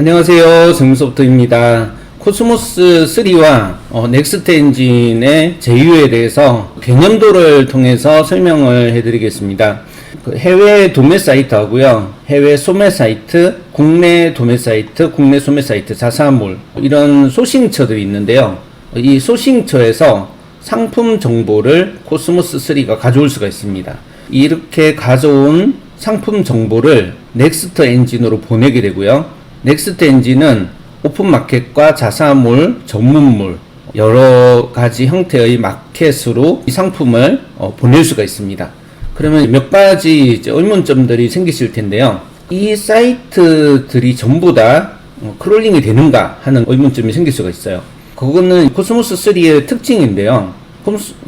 안녕하세요. 정무소프트입니다. 코스모스 3와 넥스트 엔진의 제휴에 대해서 개념도를 통해서 설명을 해드리겠습니다. 해외 도매 사이트하고요, 해외 소매 사이트, 국내 도매 사이트, 국내 소매 사이트, 자사몰 이런 소싱처들이 있는데요. 이 소싱처에서 상품 정보를 코스모스 3가 가져올 수가 있습니다. 이렇게 가져온 상품 정보를 넥스트 엔진으로 보내게 되고요. 넥스트 엔진은 오픈마켓과 자사몰, 전문몰 여러 가지 형태의 마켓으로 이 상품을 보낼 수가 있습니다. 그러면 몇 가지 이제 의문점들이 생기실 텐데요. 이 사이트들이 전부 다 크롤링이 되는가 하는 의문점이 생길 수가 있어요. 그거는 코스모스 3의 특징인데요.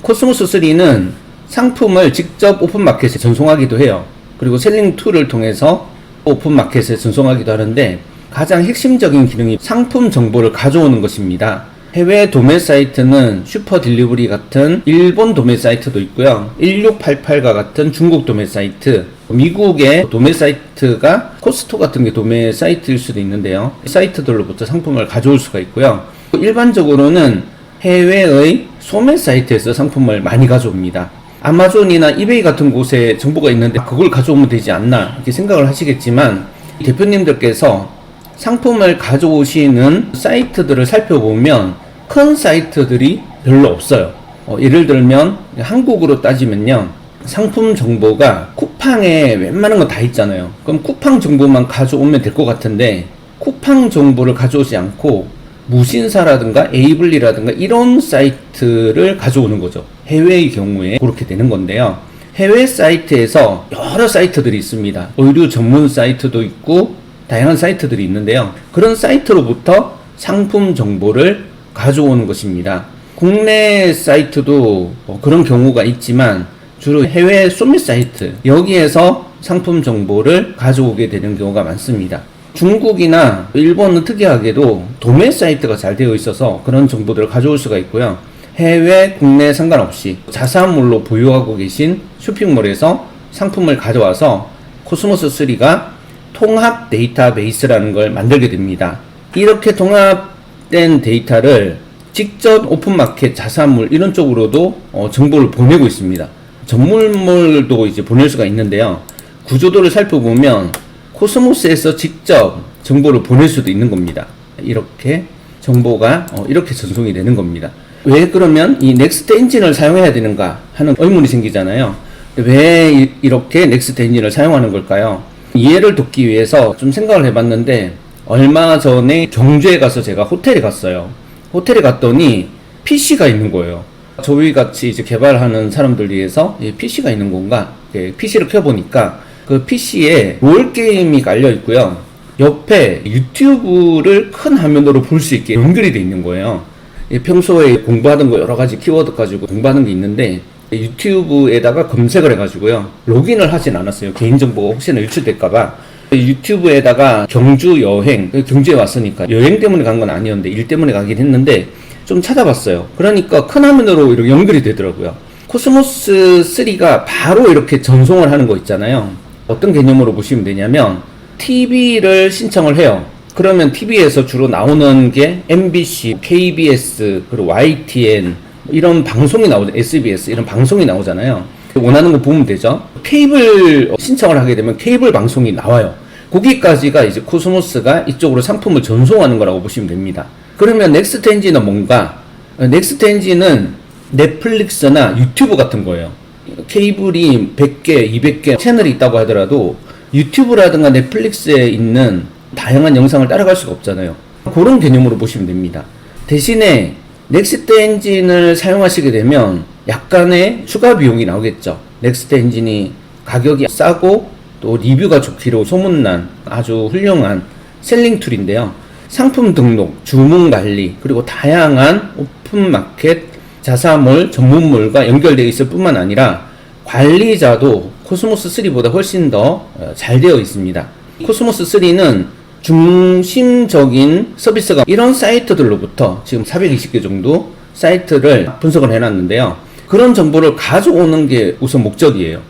코스모스 3는 상품을 직접 오픈마켓에 전송하기도 해요. 그리고 셀링 툴을 통해서 오픈마켓에 전송하기도 하는데, 가장 핵심적인 기능이 상품 정보를 가져오는 것입니다. 해외 도매 사이트는 슈퍼 딜리버리 같은 일본 도매 사이트도 있고요. 1688과 같은 중국 도매 사이트, 미국의 도매 사이트가 코스토 같은 게 도매 사이트일 수도 있는데요. 사이트들로부터 상품을 가져올 수가 있고요. 일반적으로는 해외의 소매 사이트에서 상품을 많이 가져옵니다. 아마존이나 이베이 같은 곳에 정보가 있는데 그걸 가져오면 되지 않나 이렇게 생각을 하시겠지만, 대표님들께서 상품을 가져오시는 사이트들을 살펴보면 큰 사이트들이 별로 없어요. 예를 들면 한국으로 따지면요, 상품 정보가 쿠팡에 웬만한 거 다 있잖아요. 그럼 쿠팡 정보만 가져오면 될 것 같은데, 쿠팡 정보를 가져오지 않고 무신사라든가 에이블리라든가 이런 사이트를 가져오는 거죠. 해외의 경우에 그렇게 되는 건데요. 해외 사이트에서 여러 사이트들이 있습니다. 의류 전문 사이트도 있고 다양한 사이트들이 있는데요. 그런 사이트로부터 상품 정보를 가져오는 것입니다. 국내 사이트도 그런 경우가 있지만 주로 해외 소매 사이트, 여기에서 상품 정보를 가져오게 되는 경우가 많습니다. 중국이나 일본은 특이하게도 도매 사이트가 잘 되어 있어서 그런 정보들을 가져올 수가 있고요. 해외, 국내 상관없이 자사몰로 보유하고 계신 쇼핑몰에서 상품을 가져와서 코스모스 3가 통합 데이터베이스라는 걸 만들게 됩니다. 이렇게 통합된 데이터를 직접 오픈마켓, 자사몰 이런 쪽으로도 정보를 보내고 있습니다. 전문몰도 이제 보낼 수가 있는데요. 구조도를 살펴보면 코스모스에서 직접 정보를 보낼 수도 있는 겁니다. 이렇게 정보가 이렇게 전송이 되는 겁니다. 왜 그러면 이 넥스트 엔진을 사용해야 되는가 하는 의문이 생기잖아요. 왜 이렇게 넥스트 엔진을 사용하는 걸까요? 이해를 돕기 위해서 좀 생각을 해봤는데, 얼마 전에 경주에 가서 제가 호텔에 갔어요. 호텔에 갔더니 PC가 있는 거예요. 저희 같이 이제 개발하는 사람들 위해서 PC가 있는 건가? PC를 켜보니까 그 PC에 롤게임이 깔려 있고요. 옆에 유튜브를 큰 화면으로 볼 수 있게 연결이 되어 있는 거예요. 평소에 공부하던 거 여러 가지 키워드 가지고 공부하는 게 있는데, 유튜브에다가 검색을 해가지고요, 로그인을 하진 않았어요. 개인정보가 혹시나 유출될까봐. 유튜브에다가 경주 여행, 경주에 왔으니까 여행 때문에 간 건 아니었는데 일 때문에 가긴 했는데 좀 찾아봤어요. 그러니까 큰 화면으로 이렇게 연결이 되더라고요. 코스모스 3가 바로 이렇게 전송을 하는 거 있잖아요. 어떤 개념으로 보시면 되냐면, TV를 신청을 해요. 그러면 TV에서 주로 나오는 게 MBC, KBS, 그리고 YTN 이런 방송이 나오죠. SBS 이런 방송이 나오잖아요. 원하는 거 보면 되죠. 케이블 신청을 하게 되면 케이블 방송이 나와요. 거기까지가 이제 코스모스가 이쪽으로 상품을 전송하는 거라고 보시면 됩니다. 그러면 넥스트 엔진은 뭔가? 넥스트 엔진은 넷플릭스나 유튜브 같은 거예요. 케이블이 100개, 200개 채널이 있다고 하더라도 유튜브라든가 넷플릭스에 있는 다양한 영상을 따라갈 수가 없잖아요. 그런 개념으로 보시면 됩니다. 대신에 넥스트 엔진을 사용하시게 되면 약간의 추가 비용이 나오겠죠. 넥스트 엔진이 가격이 싸고 또 리뷰가 좋기로 소문난 아주 훌륭한 셀링 툴인데요. 상품 등록, 주문 관리, 그리고 다양한 오픈마켓, 자사몰, 전문몰과 연결되어 있을 뿐만 아니라 관리자도 코스모스 3보다 훨씬 더 잘 되어 있습니다. 코스모스 3는 중심적인 서비스가 이런 사이트들로부터 지금 420개 정도 사이트를 분석을 해놨는데요. 그런 정보를 가져오는 게 우선 목적이에요.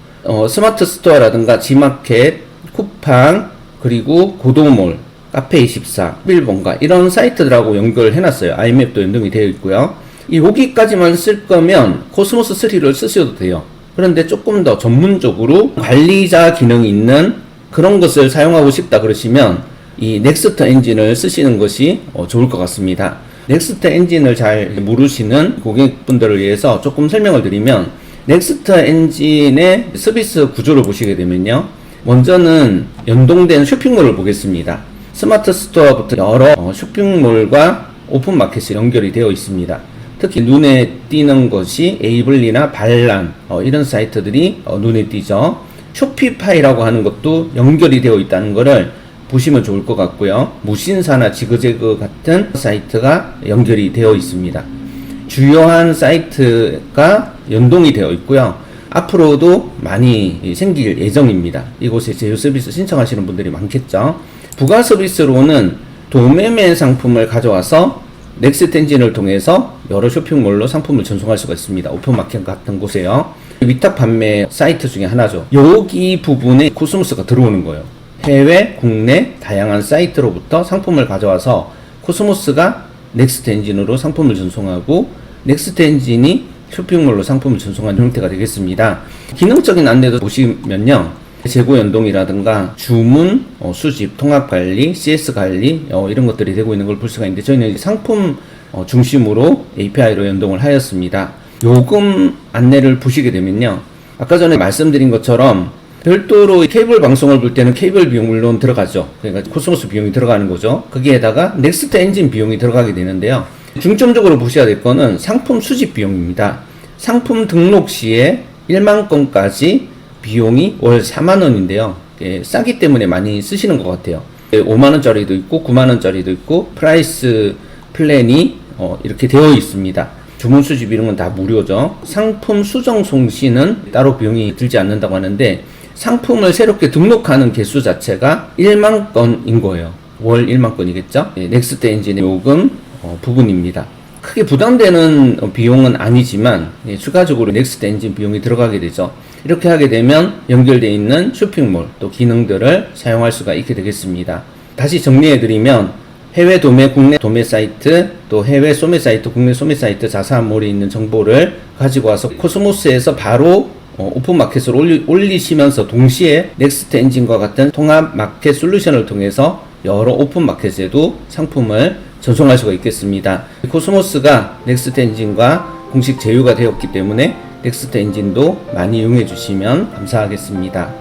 스마트 스토어라든가 지마켓, 쿠팡, 그리고 고도몰, 카페24, 빌본가 이런 사이트들하고 연결을 해놨어요. IMAP도 연동이 되어 있고요. 여기까지만 쓸 거면 코스모스 3를 쓰셔도 돼요. 그런데 조금 더 전문적으로 관리자 기능이 있는 그런 것을 사용하고 싶다 그러시면 이 넥스트 엔진을 쓰시는 것이 좋을 것 같습니다. 넥스트 엔진을 잘 모르시는 고객분들을 위해서 조금 설명을 드리면, 넥스트 엔진의 서비스 구조를 보시게 되면요, 먼저는 연동된 쇼핑몰을 보겠습니다. 스마트 스토어부터 여러 쇼핑몰과 오픈마켓이 연결이 되어 있습니다. 특히 눈에 띄는 것이 에이블리나 반란 이런 사이트들이 눈에 띄죠. 쇼피파이라고 하는 것도 연결이 되어 있다는 것을 보시면 좋을 것 같고요. 무신사나 지그재그 같은 사이트가 연결이 되어 있습니다. 주요한 사이트가 연동이 되어 있고요. 앞으로도 많이 생길 예정입니다. 이곳에 제휴 서비스 신청하시는 분들이 많겠죠. 부가 서비스로는 도매매 상품을 가져와서 넥스트 엔진을 통해서 여러 쇼핑몰로 상품을 전송할 수가 있습니다. 오픈마켓 같은 곳에요. 위탁 판매 사이트 중에 하나죠. 여기 부분에 코스모스가 들어오는 거예요. 해외, 국내 다양한 사이트로부터 상품을 가져와서 코스모스가 넥스트 엔진으로 상품을 전송하고, 넥스트 엔진이 쇼핑몰로 상품을 전송하는 형태가 되겠습니다. 기능적인 안내도 보시면요, 재고 연동이라든가 주문, 수집, 통합 관리, CS 관리 이런 것들이 되고 있는 걸 볼 수가 있는데, 저희는 상품 중심으로 API로 연동을 하였습니다. 요금 안내를 보시게 되면요, 아까 전에 말씀드린 것처럼 별도로 케이블 방송을 볼 때는 케이블 비용 물론 들어가죠. 그러니까 코스모스 비용이 들어가는 거죠. 거기에다가 넥스트 엔진 비용이 들어가게 되는데요, 중점적으로 보셔야 될 거는 상품 수집 비용입니다. 상품 등록 시에 1만 건까지 비용이 월 4만 원인데요. 싸기 때문에 많이 쓰시는 것 같아요. 5만 원짜리도 있고 9만 원짜리도 있고 프라이스 플랜이 이렇게 되어 있습니다. 주문 수집 이런 건 다 무료죠. 상품 수정 송신은 따로 비용이 들지 않는다고 하는데, 상품을 새롭게 등록하는 개수 자체가 1만 건인 거예요. 월 1만 건이겠죠? 넥스트 엔진의 요금 부분입니다. 크게 부담되는 비용은 아니지만 추가적으로 넥스트 엔진 비용이 들어가게 되죠. 이렇게 하게 되면 연결되어 있는 쇼핑몰 또 기능들을 사용할 수가 있게 되겠습니다. 다시 정리해드리면, 해외 도매, 국내 도매 사이트, 또 해외 소매 사이트, 국내 소매 사이트 자사몰에 있는 정보를 가지고 와서 코스모스에서 바로 오픈마켓으로 올리시면서 동시에 넥스트 엔진과 같은 통합 마켓 솔루션을 통해서 여러 오픈마켓에도 상품을 전송할 수가 있겠습니다. 코스모스가 넥스트 엔진과 공식 제휴가 되었기 때문에 넥스트 엔진도 많이 이용해 주시면 감사하겠습니다.